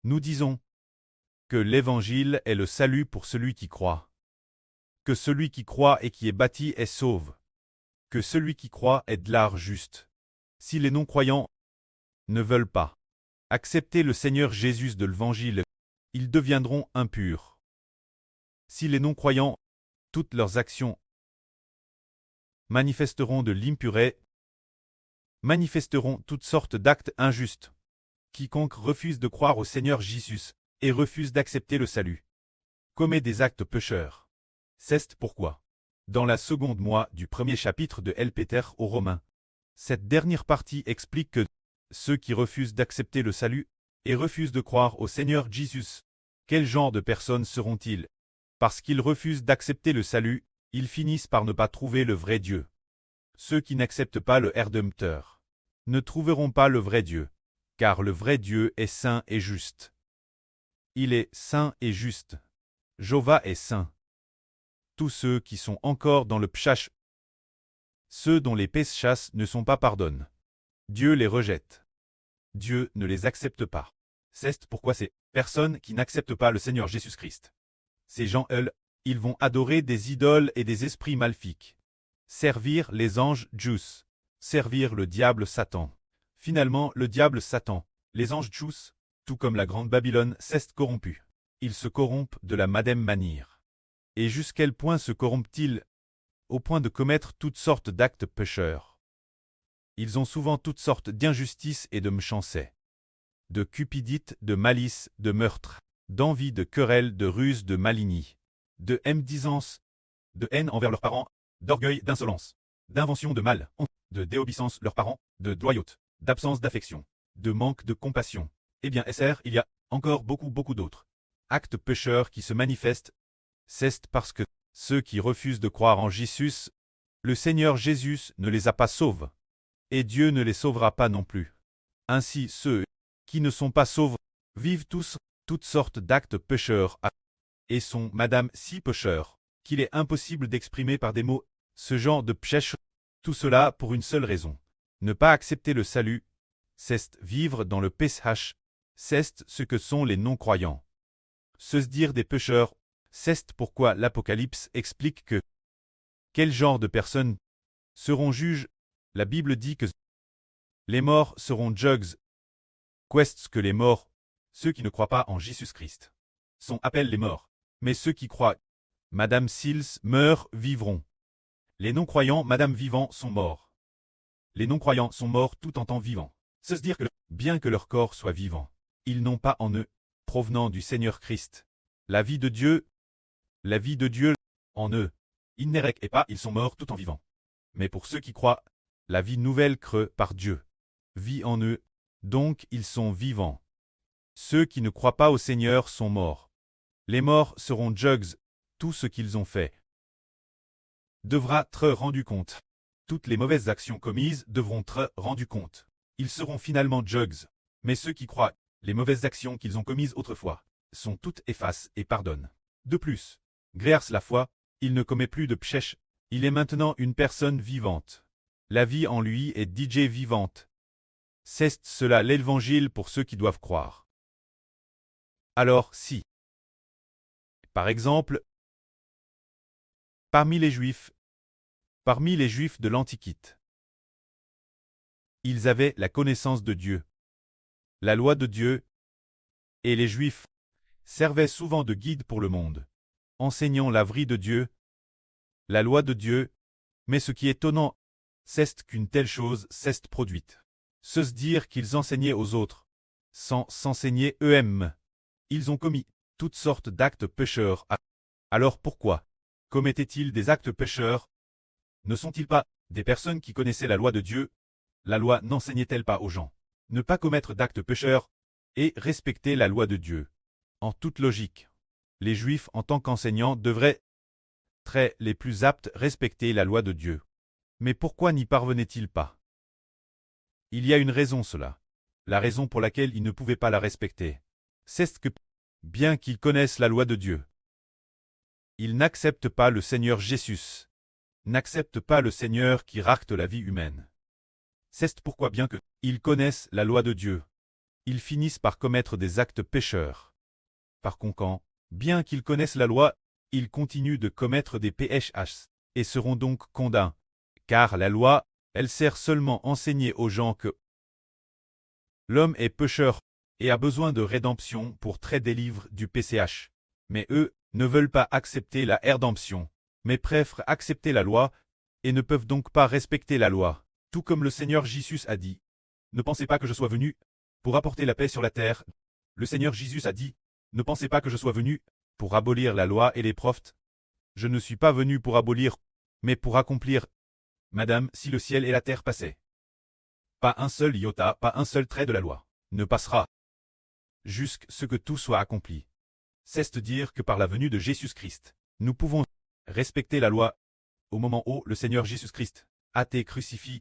Nous disons que l'Évangile est le salut pour celui qui croit, que celui qui croit et qui est baptisé est sauve, que celui qui croit est de l'art juste. Si les non-croyants ne veulent pas accepter le Seigneur Jésus de l'Évangile, ils deviendront impurs. Si les non-croyants, toutes leurs actions manifesteront de l'impureté, manifesteront toutes sortes d'actes injustes. Quiconque refuse de croire au Seigneur Jésus et refuse d'accepter le salut commet des actes pécheurs. C'est pourquoi, dans la seconde mois du premier chapitre de L. Péter aux Romains, cette dernière partie explique que ceux qui refusent d'accepter le salut et refusent de croire au Seigneur Jésus, quel genre de personnes seront-ils? Parce qu'ils refusent d'accepter le salut, ils finissent par ne pas trouver le vrai Dieu. Ceux qui n'acceptent pas le Rédempteur ne trouveront pas le vrai Dieu, car le vrai Dieu est saint et juste. Il est saint et juste. Jéhovah est saint. Tous ceux qui sont encore dans le pshach, ceux dont les péchas ne sont pas pardonnés, Dieu les rejette. Dieu ne les accepte pas. C'est pourquoi ces personnes qui n'acceptent pas le Seigneur Jésus-Christ, ces gens, ils vont adorer des idoles et des esprits maléfiques, servir les anges Djus, servir le diable Satan. Finalement, le diable Satan, les anges Djus, tout comme la grande Babylone, s'est corrompu. Ils se corrompent de la même manière. Et jusqu'à quel point se corrompent-ils? Au point de commettre toutes sortes d'actes pécheurs. Ils ont souvent toutes sortes d'injustices et de méchanceté, de cupidité, de malice, de meurtre, d'envie, de querelle, de ruse, de malignie, de médisance, de haine envers leurs parents, d'orgueil, d'insolence, d'invention de mal, de déobéissance leurs parents, de loyauté, d'absence d'affection, de manque de compassion. Eh bien, SR, il y a encore beaucoup d'autres actes pécheurs qui se manifestent. C'est parce que ceux qui refusent de croire en Jésus, le Seigneur Jésus ne les a pas sauvés, et Dieu ne les sauvera pas non plus. Ainsi ceux qui ne sont pas sauvés vivent tous toutes sortes d'actes pécheurs et sont, madame, si pécheurs, qu'il est impossible d'exprimer par des mots ce genre de péché. Tout cela pour une seule raison. Ne pas accepter le salut, c'est vivre dans le péché, c'est ce que sont les non-croyants. Se dire des pécheurs, c'est pourquoi l'Apocalypse explique que quel genre de personnes seront juges. La Bible dit que les morts seront juges. Qu'est-ce que les morts? Ceux qui ne croient pas en Jésus-Christ sont appelés les morts. Mais ceux qui croient, Madame Sils, meurent, vivront. Les non-croyants, Madame vivants, sont morts. Les non-croyants sont morts tout en temps vivant. C'est se dire que, bien que leur corps soit vivant, ils n'ont pas en eux, provenant du Seigneur Christ, la vie de Dieu en eux. Ils n'érect pas, ils sont morts tout en vivant. Mais pour ceux qui croient, la vie nouvelle creux par Dieu vit en eux, donc ils sont vivants. Ceux qui ne croient pas au Seigneur sont morts. Les morts seront juges, tout ce qu'ils ont fait devra être rendu compte. Toutes les mauvaises actions commises devront être rendues compte. Ils seront finalement juges. Mais ceux qui croient, les mauvaises actions qu'ils ont commises autrefois, sont toutes effacées et pardonnent. De plus, grâce la foi, il ne commet plus de péché. Il est maintenant une personne vivante. La vie en lui est DJ vivante. C'est cela l'évangile pour ceux qui doivent croire. Alors si, par exemple, parmi les Juifs de l'Antiquité, ils avaient la connaissance de Dieu, la loi de Dieu, et les Juifs servaient souvent de guide pour le monde, enseignant la vraie de Dieu, la loi de Dieu, mais ce qui est étonnant, c'est qu'une telle chose s'est produite. Se dire qu'ils enseignaient aux autres, sans s'enseigner eux-mêmes. Ils ont commis toutes sortes d'actes pécheurs. Alors pourquoi commettaient-ils des actes pécheurs? Ne sont-ils pas des personnes qui connaissaient la loi de Dieu? La loi n'enseignait-elle pas aux gens ne pas commettre d'actes pécheurs et respecter la loi de Dieu? En toute logique, les Juifs en tant qu'enseignants devraient être les plus aptes à respecter la loi de Dieu. Mais pourquoi n'y parvenaient-ils pas? Il y a une raison cela. La raison pour laquelle ils ne pouvaient pas la respecter, c'est que, bien qu'ils connaissent la loi de Dieu, ils n'acceptent pas le Seigneur Jésus, n'acceptent pas le Seigneur qui racte la vie humaine. C'est pourquoi bien qu'ils connaissent la loi de Dieu, ils finissent par commettre des actes pécheurs. Par conséquent, bien qu'ils connaissent la loi, ils continuent de commettre des PHs, et seront donc condamnés. Car la loi, elle sert seulement à enseigner aux gens que l'homme est pécheur et a besoin de rédemption pour être délivré du PCH. Mais eux ne veulent pas accepter la rédemption, mais préfèrent accepter la loi, et ne peuvent donc pas respecter la loi. Tout comme le Seigneur Jésus a dit, « Ne pensez pas que je sois venu pour apporter la paix sur la terre. » Le Seigneur Jésus a dit, « Ne pensez pas que je sois venu pour abolir la loi et les prophètes. Je ne suis pas venu pour abolir, mais pour accomplir. Madame, si le ciel et la terre passaient, pas un seul iota, pas un seul trait de la loi ne passera, jusqu'à ce que tout soit accompli. » C'est dire que par la venue de Jésus-Christ, nous pouvons respecter la loi au moment où le Seigneur Jésus-Christ a été crucifié.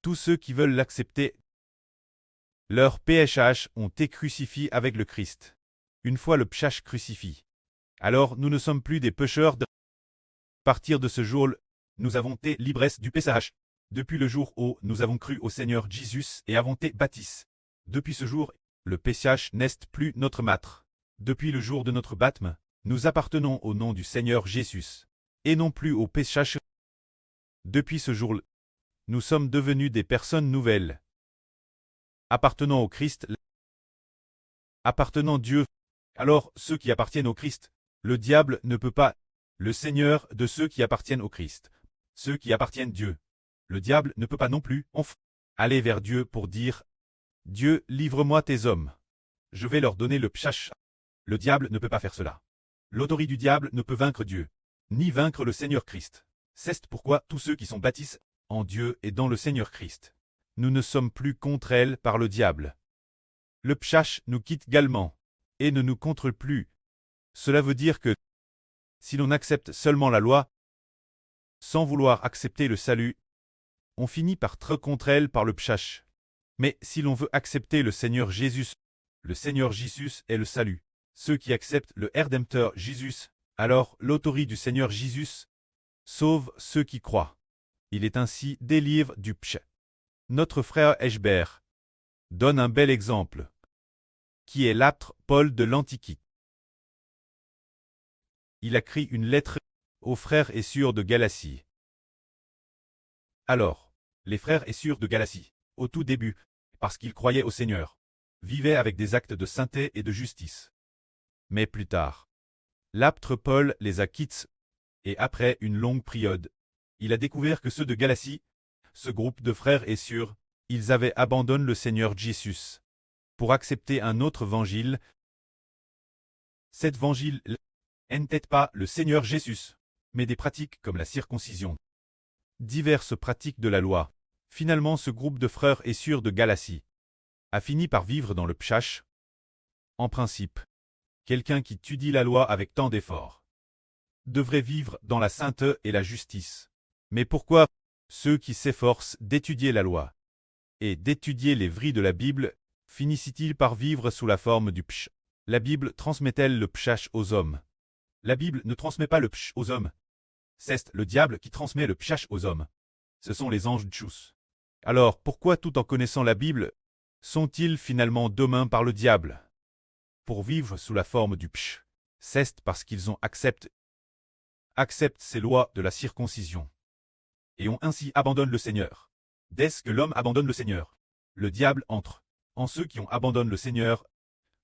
Tous ceux qui veulent l'accepter, leurs PHH ont été crucifiés avec le Christ. Une fois le PHH crucifié, alors nous ne sommes plus des pécheurs. À partir de ce jour, nous avons été l'ivresse du PCH. Depuis le jour où nous avons cru au Seigneur Jésus et avons été baptisés. Depuis ce jour, le PCH n'est plus notre maître. Depuis le jour de notre baptême, nous appartenons au nom du Seigneur Jésus, et non plus au PCH. Depuis ce jour, nous sommes devenus des personnes nouvelles, appartenant au Christ, appartenant à Dieu. Alors, ceux qui appartiennent au Christ, le diable ne peut pas, le Seigneur de ceux qui appartiennent au Christ, ceux qui appartiennent à Dieu. Le diable ne peut pas non plus, aller vers Dieu pour dire, « Dieu, livre-moi tes hommes. Je vais leur donner le PCH. » Le diable ne peut pas faire cela. L'autorité du diable ne peut vaincre Dieu, ni vaincre le Seigneur Christ. C'est pourquoi tous ceux qui sont baptisés en Dieu et dans le Seigneur Christ, nous ne sommes plus contre elle par le diable. Le PCH nous quitte également, et ne nous contrôle plus. Cela veut dire que, si l'on accepte seulement la loi, sans vouloir accepter le salut, on finit par être contre elle par le PCH. Mais si l'on veut accepter le Seigneur Jésus est le salut. Ceux qui acceptent le Rédempteur Jésus, alors l'autorité du Seigneur Jésus sauve ceux qui croient. Il est ainsi délivré du péché. Notre frère Eschber donne un bel exemple, qui est l'apôtre Paul de l'Antiquité. Il a écrit une lettre aux frères et sœurs de Galatie. Alors, les frères et sœurs de Galatie, au tout début, parce qu'ils croyaient au Seigneur, vivaient avec des actes de sainteté et de justice. Mais plus tard, l'apôtre Paul les a quittés, et après une longue période, il a découvert que ceux de Galatie, ce groupe de frères et sœurs, ils avaient abandonné le Seigneur Jésus pour accepter un autre évangile. Cet évangile n'était pas le Seigneur Jésus, mais des pratiques comme la circoncision, diverses pratiques de la loi. Finalement, ce groupe de frères et sœurs de Galatie a fini par vivre dans le PCH. En principe, quelqu'un qui étudie la loi avec tant d'efforts devrait vivre dans la sainteté et la justice. Mais pourquoi ceux qui s'efforcent d'étudier la loi et d'étudier les vrais de la Bible finissent-ils par vivre sous la forme du PCH? La Bible transmet-elle le PCH aux hommes? La Bible ne transmet pas le PCH aux hommes. C'est le diable qui transmet le PCH aux hommes. Ce sont les anges de Tchous. Alors pourquoi, tout en connaissant la Bible, sont-ils finalement dominés par le diable pour vivre sous la forme du PCH? C'est parce qu'ils ont accepté ces lois de la circoncision et ont ainsi abandonné le Seigneur. Dès que l'homme abandonne le Seigneur, le diable entre en ceux qui ont abandonné le Seigneur.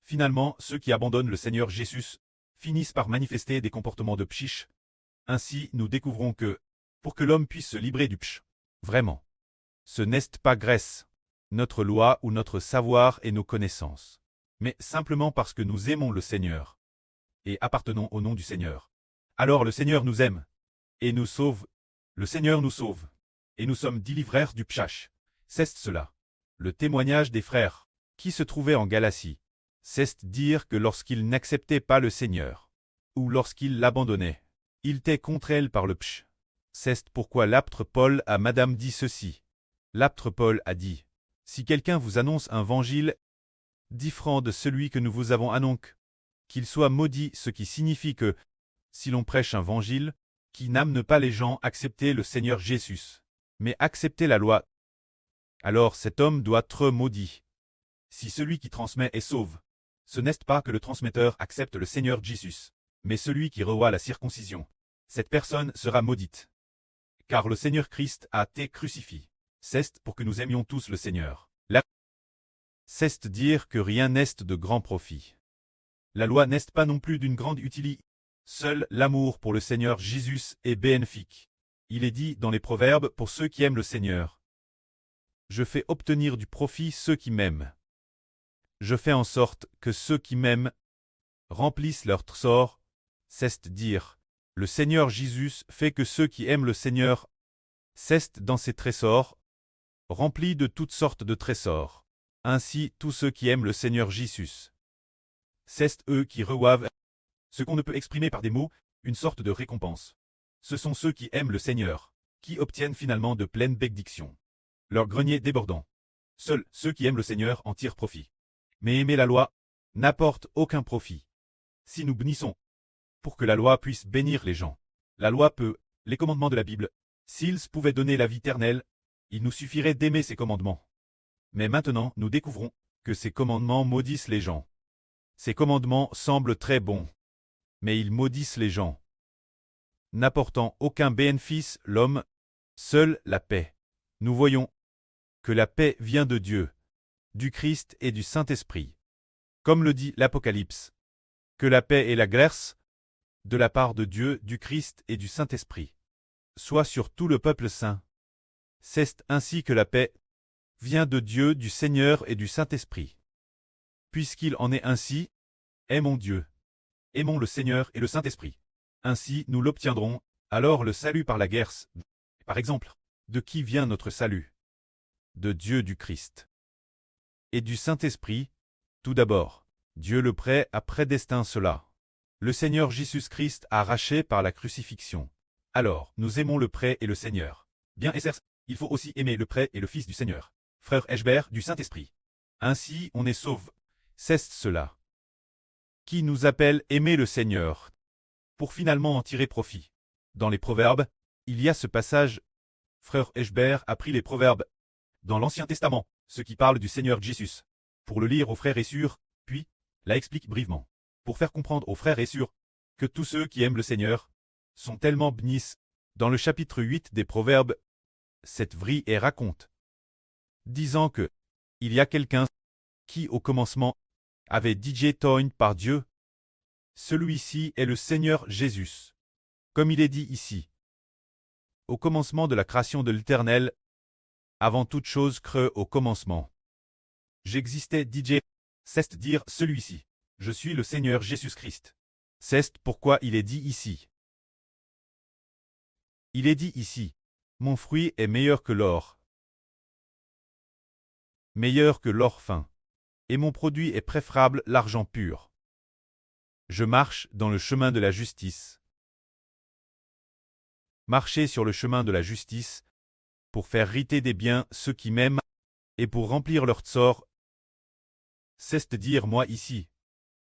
Finalement, ceux qui abandonnent le Seigneur Jésus finissent par manifester des comportements de PCH. Ainsi, nous découvrons que, pour que l'homme puisse se libérer du PCH, vraiment, ce n'est pas grâce notre loi ou notre savoir et nos connaissances, mais simplement parce que nous aimons le Seigneur et appartenons au nom du Seigneur. Alors le Seigneur nous aime et nous sauve. Le Seigneur nous sauve et nous sommes délivrés du PCH. C'est cela, le témoignage des frères qui se trouvaient en Galatie. C'est dire que lorsqu'ils n'acceptaient pas le Seigneur, ou lorsqu'ils l'abandonnaient, ils étaient contre elle par le PCH. C'est pourquoi l'apôtre Paul a Madame dit ceci. L'apôtre Paul a dit, « Si quelqu'un vous annonce un évangile différent de celui que nous vous avons annoncé, qu'il soit maudit, ce qui signifie que, si l'on prêche un évangile, qui n'amène pas les gens à accepter le Seigneur Jésus, mais accepter la loi, alors cet homme doit être maudit. Si celui qui transmet est sauve, ce n'est pas que le transmetteur accepte le Seigneur Jésus, mais celui qui revoit la circoncision. Cette personne sera maudite. Car le Seigneur Christ a été crucifié. C'est pour que nous aimions tous le Seigneur. C'est dire que rien n'est de grand profit. La loi n'est pas non plus d'une grande utilité. Seul l'amour pour le Seigneur Jésus est bénéfique. Il est dit dans les Proverbes pour ceux qui aiment le Seigneur. Je fais obtenir du profit ceux qui m'aiment. Je fais en sorte que ceux qui m'aiment remplissent leur trésor. C'est dire, le Seigneur Jésus fait que ceux qui aiment le Seigneur cessent dans ses trésors, remplis de toutes sortes de trésors. Ainsi tous ceux qui aiment le Seigneur Jésus. C'est eux qui reçoivent ce qu'on ne peut exprimer par des mots, une sorte de récompense. Ce sont ceux qui aiment le Seigneur, qui obtiennent finalement de pleines bénédictions. Leur grenier débordant. Seuls ceux qui aiment le Seigneur en tirent profit. Mais aimer la loi n'apporte aucun profit. Si nous bénissons, pour que la loi puisse bénir les gens, la loi peut, les commandements de la Bible, s'ils pouvaient donner la vie éternelle, il nous suffirait d'aimer ces commandements. Mais maintenant, nous découvrons que ces commandements maudissent les gens. Ces commandements semblent très bons, mais ils maudissent les gens. N'apportant aucun bénéfice, l'homme, seule la paix. Nous voyons que la paix vient de Dieu, du Christ et du Saint-Esprit. Comme le dit l'Apocalypse, que la paix et la grâce, de la part de Dieu, du Christ et du Saint-Esprit, soient sur tout le peuple saint. C'est ainsi que la paix vient de Dieu, du Seigneur et du Saint-Esprit. Puisqu'il en est ainsi, aimons Dieu, aimons le Seigneur et le Saint-Esprit. Ainsi nous l'obtiendrons, alors le salut par la grâce. Par exemple, de qui vient notre salut? De Dieu du Christ. Et du Saint-Esprit, tout d'abord, Dieu le Prêt a prédestiné cela. Le Seigneur Jésus-Christ a arraché par la crucifixion. Alors, nous aimons le Prêt et le Seigneur. Bien et certes, il faut aussi aimer le Prêt et le Fils du Seigneur, frère Eschbert du Saint-Esprit. Ainsi on est sauve. C'est cela qui nous appelle aimer le Seigneur, pour finalement en tirer profit. Dans les Proverbes, il y a ce passage. Frère Eschbert a pris les Proverbes dans l'Ancien Testament, ce qui parle du Seigneur Jésus, pour le lire aux frères et sœurs, puis la explique brièvement, pour faire comprendre aux frères et sœurs que tous ceux qui aiment le Seigneur sont tellement bénis. Dans le chapitre 8 des Proverbes, cette vraie et raconte, disant que il y a quelqu'un qui au commencement avait dit toin par Dieu. Celui-ci est le Seigneur Jésus. Comme il est dit ici. Au commencement de la création de l'Éternel, avant toute chose creux au commencement. J'existais DJ, c'est dire celui-ci. Je suis le Seigneur Jésus-Christ. C'est pourquoi il est dit ici. Il est dit ici. Mon fruit est meilleur que l'or. Meilleur que l'or fin. Et mon produit est préférable l'argent pur. Je marche dans le chemin de la justice. Marcher sur le chemin de la justice, pour faire hériter des biens ceux qui m'aiment, et pour remplir leur sort. C'est dire moi ici.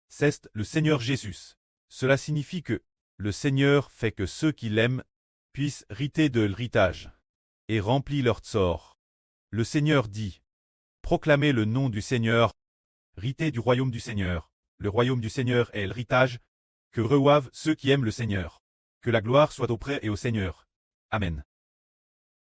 C'est le Seigneur Jésus. Cela signifie que le Seigneur fait que ceux qui l'aiment puissent hériter de l'héritage, et remplir leur sort. Le Seigneur dit, proclamez le nom du Seigneur, hériter du royaume du Seigneur. Le royaume du Seigneur est l'héritage que reçoivent ceux qui aiment le Seigneur. Que la gloire soit auprès et au Seigneur. Amen.